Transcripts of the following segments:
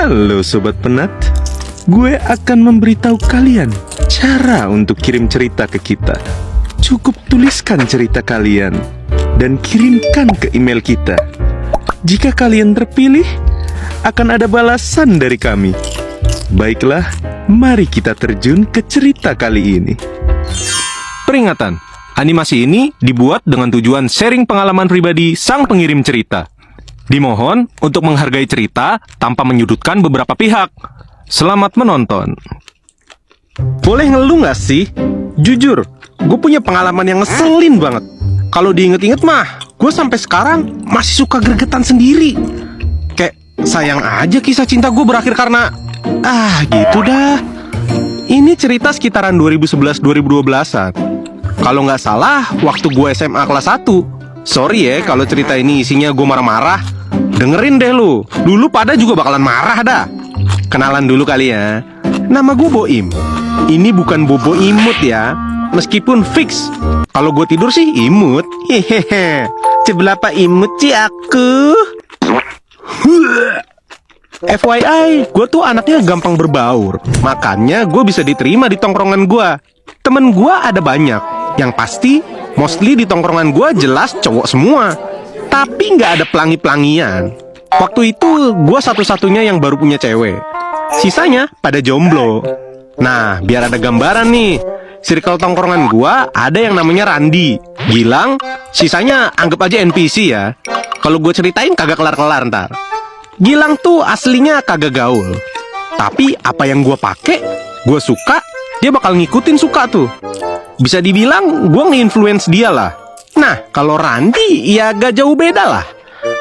Halo Sobat Penat, gue akan memberitahu kalian cara untuk kirim cerita ke kita. Cukup tuliskan cerita kalian dan kirimkan ke email kita. Jika kalian terpilih, akan ada balasan dari kami. Baiklah, mari kita terjun ke cerita kali ini. Peringatan, animasi ini dibuat dengan tujuan sharing pengalaman pribadi sang pengirim cerita. Dimohon untuk menghargai cerita tanpa menyudutkan beberapa pihak. Selamat menonton. Boleh ngeluh gak sih? Jujur, gue punya pengalaman yang ngeselin banget. Kalau diinget-inget mah, gue sampai sekarang masih suka gregetan sendiri. Kayak sayang aja kisah cinta gue berakhir karena gitu dah. Ini cerita sekitaran 2011-2012an. Kalau nggak salah, waktu gue SMA kelas 1. Sorry ya kalau cerita ini isinya gue marah-marah. Dengerin deh lu, dulu pada juga bakalan marah dah. Kenalan dulu kali ya. Nama gue Boim. Ini bukan Bobo imut ya. Meskipun fix kalau gue tidur sih imut. Hehehe. Seberapa imut sih aku? FYI, gue tuh anaknya gampang berbaur. Makanya gue bisa diterima di tongkrongan gue. Temen gue ada banyak. Yang pasti, mostly di tongkrongan gue jelas cowok semua. Tapi nggak ada pelangi-pelangian. Waktu itu gue satu-satunya yang baru punya cewek. Sisanya pada jomblo. Nah, biar ada gambaran nih, circle tongkrongan gue ada yang namanya Randi, Gilang, sisanya anggap aja NPC ya. Kalau gue ceritain kagak kelar-kelar ntar. Gilang tuh aslinya kagak gaul. Tapi apa yang gue pakai, gue suka, dia bakal ngikutin suka tuh. Bisa dibilang gue nge-influence dia lah. Nah, kalau Randi ya gak jauh beda lah.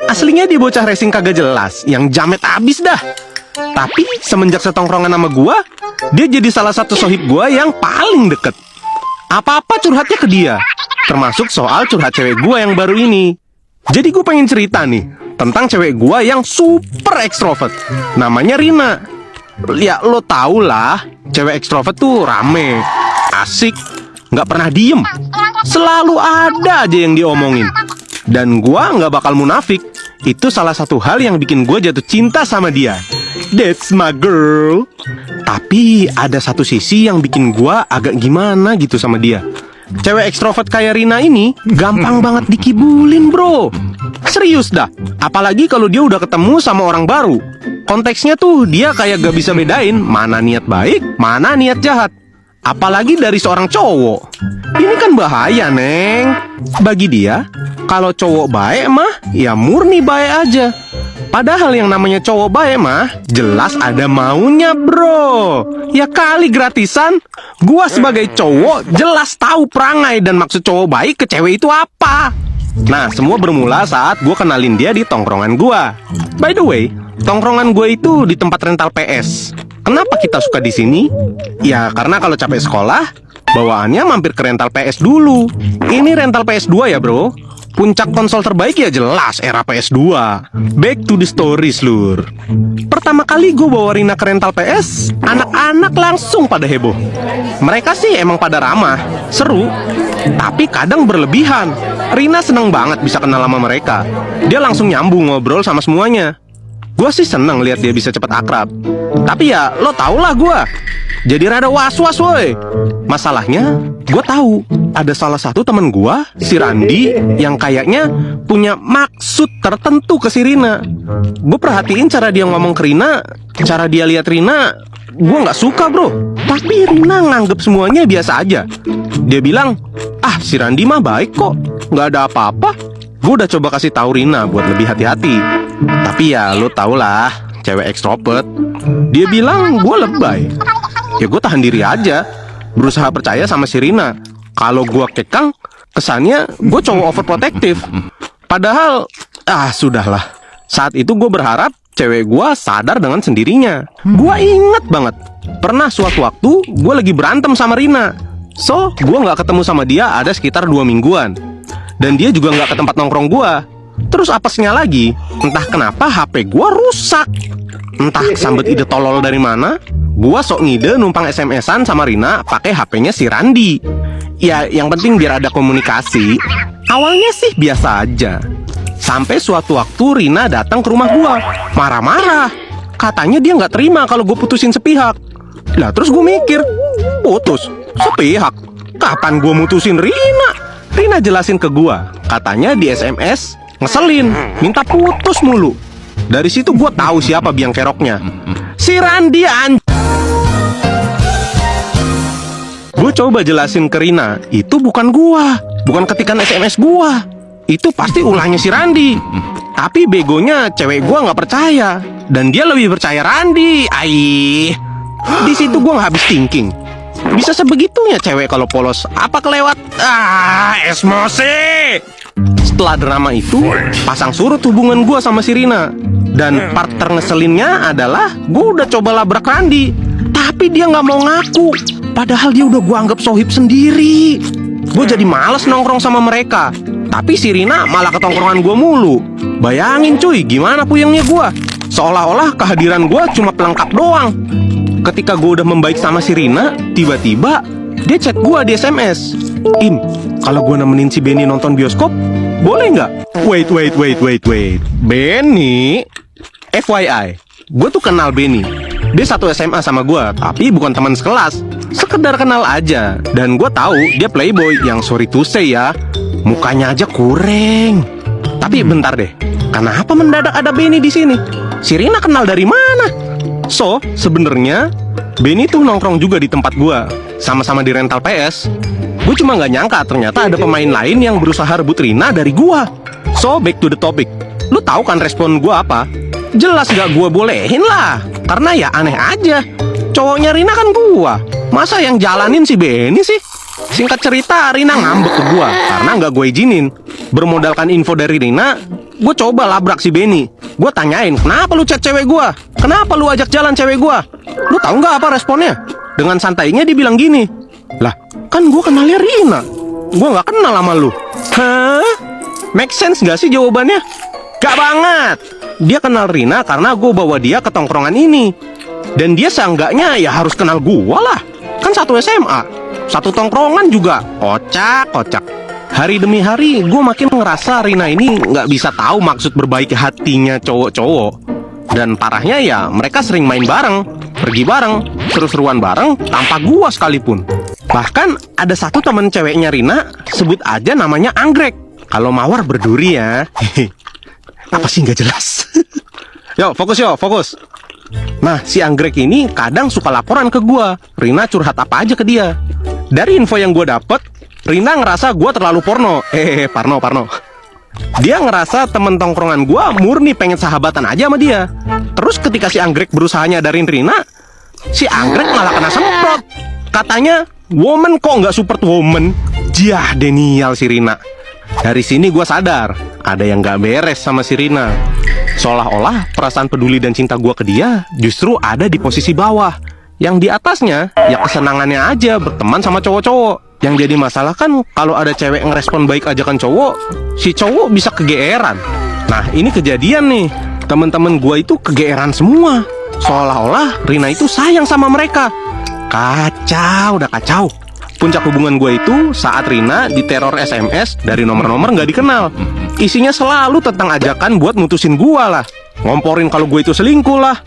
Aslinya dia bocah racing kagak jelas, yang jamet abis dah. Tapi semenjak setongkrongan sama gua, dia jadi salah satu sohib gua yang paling deket. Apa-apa curhatnya ke dia, termasuk soal curhat cewek gua yang baru ini. Jadi gue pengen cerita nih tentang cewek gua yang super ekstrovert. Namanya Rina. Ya lo tau lah, cewek ekstrovert tuh rame, asik, gak pernah diem. Selalu ada aja yang diomongin. Dan gua nggak bakal munafik. Itu salah satu hal yang bikin gua jatuh cinta sama dia. That's my girl. Tapi ada satu sisi yang bikin gua agak gimana gitu sama dia. Cewek ekstrovert kayak Rina ini gampang banget dikibulin bro. Serius dah. Apalagi kalau dia udah ketemu sama orang baru. Konteksnya tuh dia kayak gak bisa bedain mana niat baik, mana niat jahat. Apalagi dari seorang cowok. Ini kan bahaya, Neng. Bagi dia, kalau cowok baik mah, ya murni baik aja. Padahal yang namanya cowok baik mah, jelas ada maunya, bro. Ya kali gratisan. Gua sebagai cowok, jelas tahu perangai dan maksud cowok baik ke cewek itu apa. Nah, semua bermula saat gua kenalin dia di tongkrongan gua. By the way, tongkrongan gua itu di tempat rental PS. Kenapa kita suka di sini? Ya karena kalau capek sekolah, bawaannya mampir ke rental PS dulu. Ini rental PS2 ya bro. Puncak konsol terbaik ya jelas era PS2. Back to the stories lur. Pertama kali gue bawa Rina ke rental PS, anak-anak langsung pada heboh. Mereka sih emang pada ramah, seru, tapi kadang berlebihan. Rina seneng banget bisa kenal sama mereka. Dia langsung nyambung ngobrol sama semuanya. Gue sih seneng lihat dia bisa cepat akrab. Tapi ya lo tau lah gue jadi rada was-was woy. Masalahnya gue tahu ada salah satu temen gue, si Randi, yang kayaknya punya maksud tertentu ke si Rina. Gue perhatiin cara dia ngomong ke Rina, cara dia lihat Rina, gue gak suka bro. Tapi Rina nganggep semuanya biasa aja. Dia bilang, si Randi mah baik kok, gak ada apa-apa. Gue udah coba kasih tahu Rina buat lebih hati-hati. Tapi ya lo tau lah, cewek ekstrovert. Dia bilang gue lebay. Ya gue tahan diri aja, berusaha percaya sama si Rina. Kalau gue kekang, kesannya gue cowok overprotective. Padahal, sudahlah. Saat itu gue berharap cewek gue sadar dengan sendirinya. Gue inget banget, pernah suatu waktu gue lagi berantem sama Rina. So, gue gak ketemu sama dia ada sekitar 2 mingguan. Dan dia juga gak ke tempat nongkrong gue. Terus apesnya lagi, entah kenapa HP gue rusak. Entah kesambet ide tolol dari mana, gue sok ngide numpang SMS-an sama Rina pakai HP-nya si Randi. Ya, yang penting biar ada komunikasi. Awalnya sih biasa aja. Sampai suatu waktu Rina datang ke rumah gue, marah-marah. Katanya dia nggak terima kalau gue putusin sepihak. Lah terus gue mikir, putus sepihak? Kapan gue mutusin Rina? Rina jelasin ke gue, katanya di SMS ngeselin, minta putus mulu. Dari situ gue tahu siapa biang keroknya. Si Randi Gue coba jelasin ke Rina, itu bukan gua, bukan ketikan SMS gua. Itu pasti ulahnya si Randi. Tapi begonya cewek gua nggak percaya, dan dia lebih percaya Randi. Di situ gua nggak habis thinking. Bisa sebegitunya cewek kalau polos. Apa kelewat? Esmosi. Setelah drama itu, pasang surut hubungan gua sama si Rina. Dan part terngeselinnya adalah gua udah coba labrak Randi, tapi dia nggak mau ngaku. Padahal dia udah gua anggap sohib sendiri. Gue jadi males nongkrong sama mereka. Tapi si Rina malah ke tongkrongan gue mulu. Bayangin cuy, gimana puyengnya gue. Seolah-olah kehadiran gue cuma pelengkap doang. Ketika gue udah membaik sama si Rina, tiba-tiba dia chat gue di SMS. Im, kalau gue nemenin si Benny nonton bioskop, boleh nggak? Wait. Benny? FYI, gue tuh kenal Benny. Dia satu SMA sama gue, tapi bukan teman sekelas. Sekedar kenal aja. Dan gue tahu dia playboy yang sorry to say ya, mukanya aja kurang. Tapi bentar deh, kenapa mendadak ada Benny di sini? Si Rina kenal dari mana? So, sebenarnya Benny tuh nongkrong juga di tempat gue, sama-sama di rental PS. Gue cuma nggak nyangka ternyata ada pemain lain yang berusaha rebut Rina dari gue. So, back to the topic. Lu tahu kan respon gue apa? Jelas gak gue bolehin lah, karena ya aneh aja. Cowoknya Rina kan gua, masa yang jalanin si Benny sih? Singkat cerita, Rina ngambek ke gua karena nggak gue izinin. Bermodalkan info dari Rina, gue coba labrak si Benny. Gue tanyain, kenapa lu chat cewek gua? Kenapa lu ajak jalan cewek gua? Lu tahu nggak apa responnya? Dengan santainya dia bilang gini, lah kan gue kenalnya Rina, gue nggak kenal sama lu. Hah? Make sense nggak sih jawabannya? Gak banget. Dia kenal Rina karena gue bawa dia ke tongkrongan ini. Dan dia seenggaknya ya harus kenal gua lah. Kan satu SMA, satu tongkrongan juga. Kocak. Hari demi hari gue makin ngerasa Rina ini gak bisa tahu maksud berbaik hatinya cowok-cowok. Dan parahnya ya mereka sering main bareng, pergi bareng, seru-seruan bareng tanpa gua sekalipun. Bahkan ada satu temen ceweknya Rina, sebut aja namanya Anggrek. Kalau mawar berduri ya. Apa sih nggak jelas? Yo, fokus. Nah, si Anggrek ini kadang suka laporan ke gua. Rina curhat apa aja ke dia. Dari info yang gua dapet, Rina ngerasa gua terlalu porno. Parno. Dia ngerasa temen tongkrongan gua murni pengen sahabatan aja sama dia. Terus ketika si Anggrek berusaha nyadarin Rina, si Anggrek malah kena semprot. Katanya, woman kok nggak support woman? Jah, denial si Rina. Dari sini gue sadar, ada yang gak beres sama si Rina. Seolah-olah perasaan peduli dan cinta gue ke dia justru ada di posisi bawah. Yang di atasnya, ya kesenangannya aja berteman sama cowok-cowok. Yang jadi masalah kan kalau ada cewek ngerespon baik ajakan cowok, si cowok bisa kegeeran. Nah ini kejadian nih, temen-temen gue itu kegeeran semua. Seolah-olah Rina itu sayang sama mereka. Udah kacau. Puncak hubungan gue itu saat Rina diteror SMS dari nomor-nomor gak dikenal. Isinya selalu tentang ajakan buat mutusin gue lah, ngomporin kalau gue itu selingkuh lah.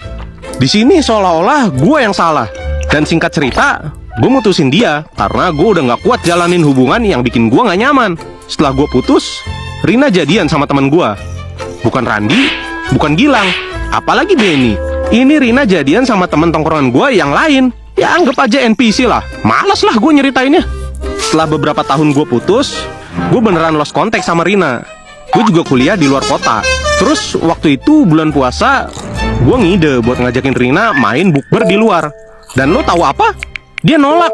Di sini seolah-olah gue yang salah. Dan singkat cerita, gue mutusin dia karena gue udah gak kuat jalanin hubungan yang bikin gue gak nyaman. Setelah gue putus, Rina jadian sama teman gue. Bukan Randi, bukan Gilang, apalagi Benny. Ini Rina jadian sama temen tongkrongan gue yang lain. Ya anggap aja NPC lah. Males lah gue nyeritainnya. Setelah beberapa tahun gue putus, gue beneran lost contact sama Rina. Gue juga kuliah di luar kota. Terus waktu itu bulan puasa, gue ngide buat ngajakin Rina main bukber di luar. Dan lo tahu apa? Dia nolak.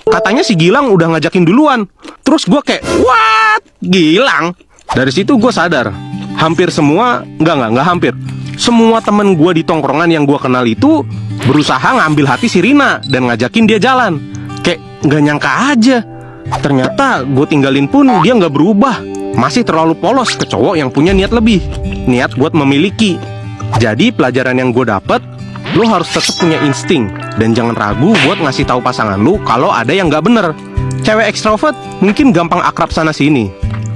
Katanya si Gilang udah ngajakin duluan. Terus gue kayak, what? Gilang? Dari situ gue sadar, hampir semua, enggak hampir, semua temen gue di tongkrongan yang gue kenal itu berusaha ngambil hati si Rina dan ngajakin dia jalan. Kayak nggak nyangka aja, ternyata gue tinggalin pun dia nggak berubah. Masih terlalu polos ke cowok yang punya niat lebih, niat buat memiliki. Jadi pelajaran yang gue dapet, lo harus tetap punya insting dan jangan ragu buat ngasih tahu pasangan lo kalau ada yang nggak bener. Cewek ekstrovert mungkin gampang akrab sana sini,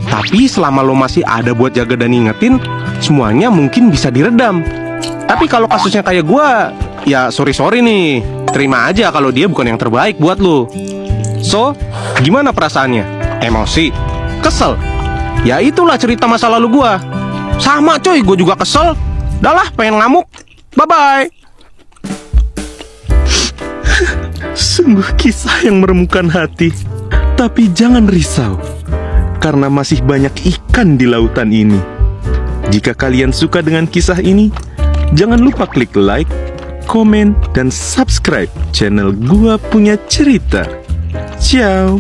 tapi selama lo masih ada buat jaga dan ingetin, semuanya mungkin bisa diredam. Tapi kalau kasusnya kayak gua, ya sorry nih. Terima aja kalau dia bukan yang terbaik buat lu. So, gimana perasaannya? Emosi? Kesel? Ya itulah cerita masa lalu gua. Sama coy, gua juga kesel. Dah lah, pengen ngamuk. Bye-bye. Sungguh kisah yang meremukkan hati. Tapi jangan risau, karena masih banyak ikan di lautan ini. Jika kalian suka dengan kisah ini, jangan lupa klik like, komen, dan subscribe channel Gua Punya Cerita. Ciao.